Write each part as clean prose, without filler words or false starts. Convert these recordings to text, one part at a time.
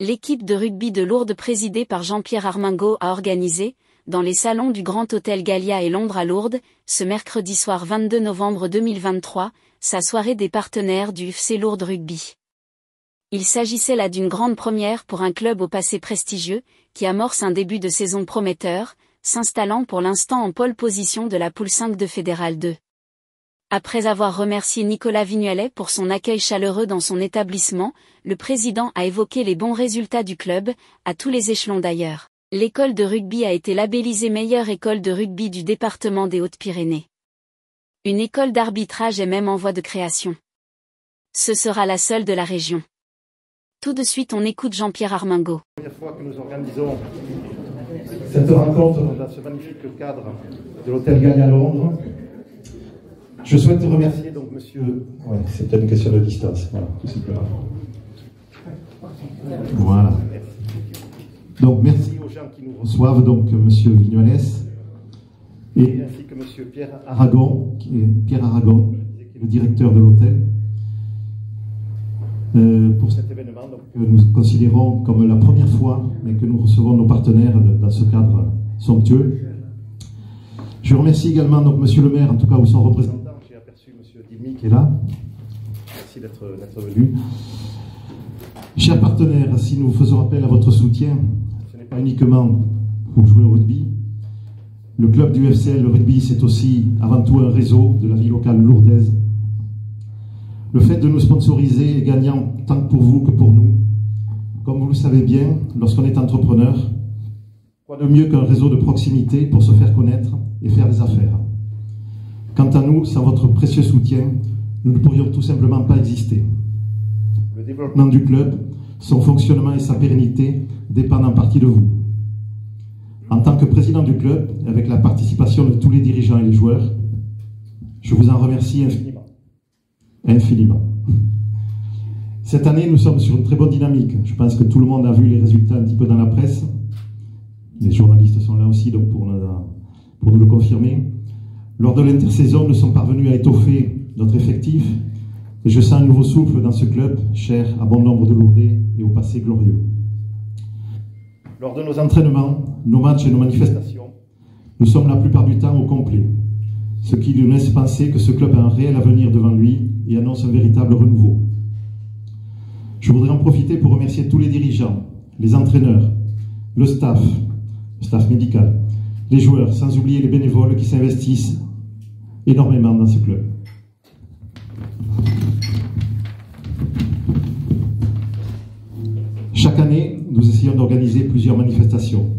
L'équipe de rugby de Lourdes présidée par Jean-Pierre Armingaud a organisé, dans les salons du Grand Hôtel Gallia et Londres à Lourdes, ce mercredi soir 22 novembre 2023, sa soirée des partenaires du FC Lourdes Rugby. Il s'agissait là d'une grande première pour un club au passé prestigieux, qui amorce un début de saison prometteur, s'installant pour l'instant en pole position de la poule 5 de Fédéral 2. Après avoir remercié Nicolas Vignolet pour son accueil chaleureux dans son établissement, le président a évoqué les bons résultats du club, à tous les échelons d'ailleurs. L'école de rugby a été labellisée meilleure école de rugby du département des Hautes-Pyrénées. Une école d'arbitrage est même en voie de création. Ce sera la seule de la région. Tout de suite, on écoute Jean-Pierre Armingaud. C'est la première fois que nous organisons cette rencontre dans ce magnifique cadre de l'hôtel Gallia à Londres. Je souhaite remercier donc monsieur... Ouais, c'est peut-être une question de distance, voilà, tout simplement. Voilà. Donc merci aux gens qui nous reçoivent, donc monsieur Vignoles, et ainsi que monsieur Pierre Aragon, qui est le directeur de l'hôtel, pour cet événement donc, que nous considérons comme la première fois mais que nous recevons nos partenaires dans ce cadre somptueux. Je remercie également donc monsieur le maire, en tout cas ou son représentant. J'ai aperçu monsieur Dimi qui est là. Merci d'être venu. Chers partenaires, si nous faisons appel à votre soutien, ce n'est pas uniquement pour jouer au rugby. Le club du FCL, le rugby, c'est aussi avant tout un réseau de la vie locale lourdaise. Le fait de nous sponsoriser est gagnant tant pour vous que pour nous. Comme vous le savez bien, lorsqu'on est entrepreneur, quoi de mieux qu'un réseau de proximité pour se faire connaître et faire des affaires. Quant à nous, sans votre précieux soutien, nous ne pourrions tout simplement pas exister. Le développement du club, son fonctionnement et sa pérennité dépendent en partie de vous. En tant que président du club, avec la participation de tous les dirigeants et les joueurs, je vous en remercie infiniment. Cette année, nous sommes sur une très bonne dynamique. Je pense que tout le monde a vu les résultats un petit peu dans la presse. Les journalistes sont là aussi donc pour nous le confirmer. Lors de l'intersaison, nous sommes parvenus à étoffer notre effectif et je sens un nouveau souffle dans ce club, cher à bon nombre de Lourdais et au passé glorieux. Lors de nos entraînements, nos matchs et nos manifestations, nous sommes la plupart du temps au complet, ce qui nous laisse penser que ce club a un réel avenir devant lui et annonce un véritable renouveau. Je voudrais en profiter pour remercier tous les dirigeants, les entraîneurs, le staff médical, les joueurs, sans oublier les bénévoles qui s'investissent énormément dans ce club. Chaque année, nous essayons d'organiser plusieurs manifestations.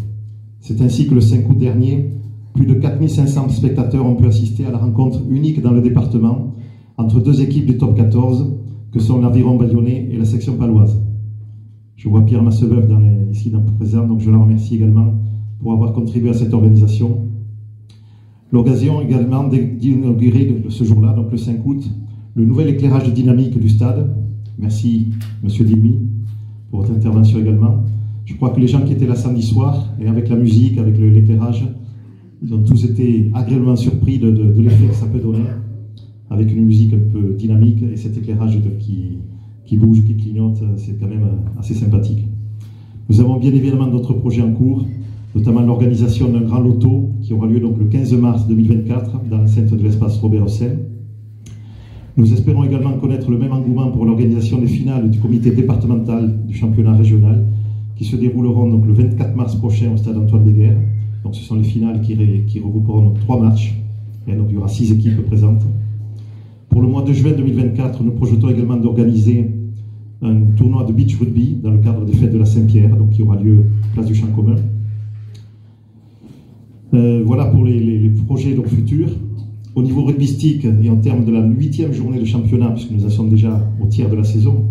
C'est ainsi que le 5 août dernier, plus de 4500 spectateurs ont pu assister à la rencontre unique dans le département entre deux équipes du top 14, que sont l'Aviron Bayonnais et la section paloise. Je vois Pierre Masseveuf ici présent, donc je la remercie également pour avoir contribué à cette organisation. L'occasion également d'inaugurer ce jour-là, donc le 5 août, le nouvel éclairage dynamique du stade. Merci, monsieur Dilmy, pour votre intervention également. Je crois que les gens qui étaient là samedi soir, et avec la musique, avec l'éclairage, ils ont tous été agréablement surpris de l'effet que ça peut donner, avec une musique un peu dynamique et cet éclairage qui bouge, qui clignote, c'est quand même assez sympathique. Nous avons bien évidemment d'autres projets en cours, notamment l'organisation d'un grand loto qui aura lieu donc le 15 mars 2024 dans l'enceinte de l'espace Robert Hossein. Nous espérons également connaître le même engouement pour l'organisation des finales du comité départemental du championnat régional qui se dérouleront donc le 24 mars prochain au stade Antoine Béguer. Donc ce sont les finales qui regrouperont donc 3 matchs et donc il y aura 6 équipes présentes. Pour le mois de juin 2024, nous projetons également d'organiser un tournoi de beach rugby dans le cadre des fêtes de la Saint-Pierre, donc qui aura lieu place du Champ commun. Voilà pour les projets donc futurs. Au niveau rugbystique et en termes de la 8e journée de championnat, puisque nous en sommes déjà au tiers de la saison,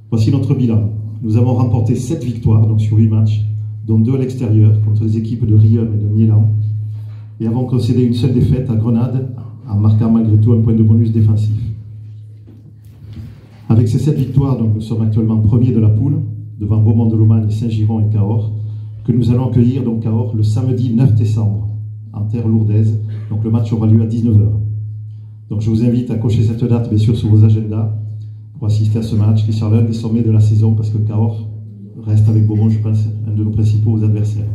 voici notre bilan. Nous avons remporté 7 victoires donc sur 8 matchs, dont 2 à l'extérieur contre les équipes de Riom et de Milan, et avons concédé une seule défaite à Grenade en marquant malgré tout un point de bonus défensif. Avec ces 7 victoires, donc, nous sommes actuellement premiers de la poule, devant Beaumont-de-Lomagne, Saint-Giron et Cahors, que nous allons accueillir donc Cahors le samedi 9 décembre, en terre lourdaise. Donc le match aura lieu à 19h. Donc je vous invite à cocher cette date, bien sûr, sur vos agendas, pour assister à ce match qui sera l'un des sommets de la saison, parce que Cahors reste avec Beaumont, je pense, un de nos principaux adversaires.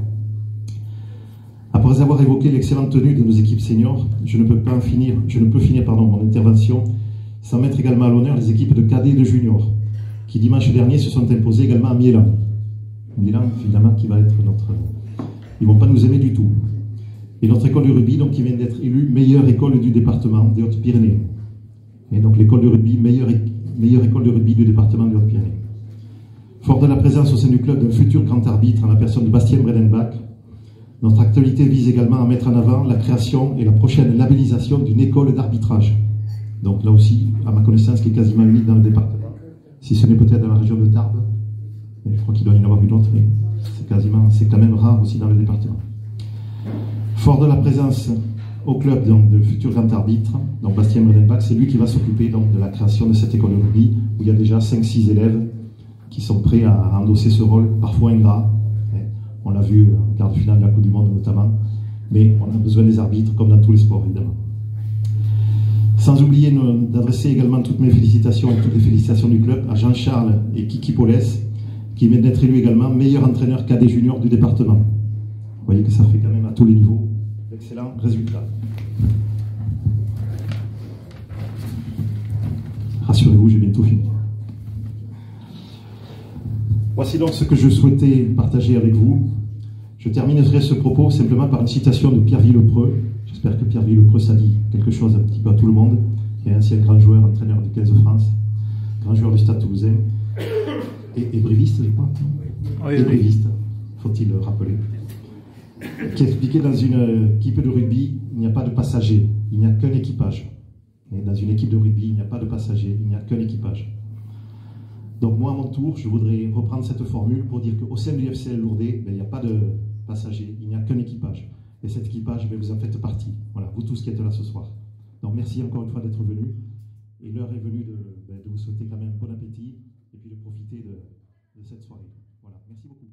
Après avoir évoqué l'excellente tenue de nos équipes seniors, je ne peux finir mon intervention sans mettre également à l'honneur les équipes de cadets et de juniors, qui dimanche dernier se sont imposées également à Miélan. Miélan, finalement, qui va être notre... Ils ne vont pas nous aimer du tout. Et notre école de rugby, donc, qui vient d'être élue meilleure école du département des Hautes-Pyrénées. Et donc l'école de rugby, meilleure école de rugby du département des Hautes-Pyrénées. Fort de la présence au sein du club d'un futur grand arbitre en la personne de Bastien Bredenbach, notre actualité vise également à mettre en avant la création et la prochaine labellisation d'une école d'arbitrage. Donc là aussi, à ma connaissance, qui est quasiment unique dans le département. Si ce n'est peut-être dans la région de Tarbes, je crois qu'il doit y en avoir une autre, mais c'est quand même rare aussi dans le département. Fort de la présence au club donc, de futur grand arbitre, donc Bastien Bredenbach, c'est lui qui va s'occuper donc de la création de cette école de rugby, où il y a déjà 5-6 élèves qui sont prêts à endosser ce rôle, parfois ingrat. On l'a vu en quart de finale de la Coupe du Monde notamment, mais on a besoin des arbitres comme dans tous les sports évidemment. Sans oublier d'adresser également toutes mes félicitations et toutes les félicitations du club à Jean-Charles et Kiki Paulès, qui viennent d'être élus également meilleur entraîneur cadet junior du département. Vous voyez que ça fait quand même à tous les niveaux d'excellents résultats. Rassurez-vous, j'ai bientôt fini. Voici donc ce que je souhaitais partager avec vous. Je terminerai ce propos simplement par une citation de Pierre Villepreux. J'espère que Pierre Villepreux, ça dit quelque chose un petit peu à tout le monde, qui est ancien grand joueur, entraîneur du 15 de France, grand joueur du Stade Toulousain, et bréviste, je crois. Oui, et bréviste, faut-il le rappeler. Qui expliquait dans une équipe de rugby, il n'y a pas de passagers, il n'y a qu'un équipage. Et dans une équipe de rugby, il n'y a pas de passagers, il n'y a qu'un équipage. Donc moi, à mon tour, je voudrais reprendre cette formule pour dire qu'au sein du FCL Lourdes, il n'y a pas de passagers, il n'y a qu'un équipage. Et cet équipage, vous en faites partie. Voilà, vous tous qui êtes là ce soir. Donc merci encore une fois d'être venus. Et l'heure est venue de vous souhaiter quand même bon appétit et puis de profiter de cette soirée. Voilà, merci beaucoup.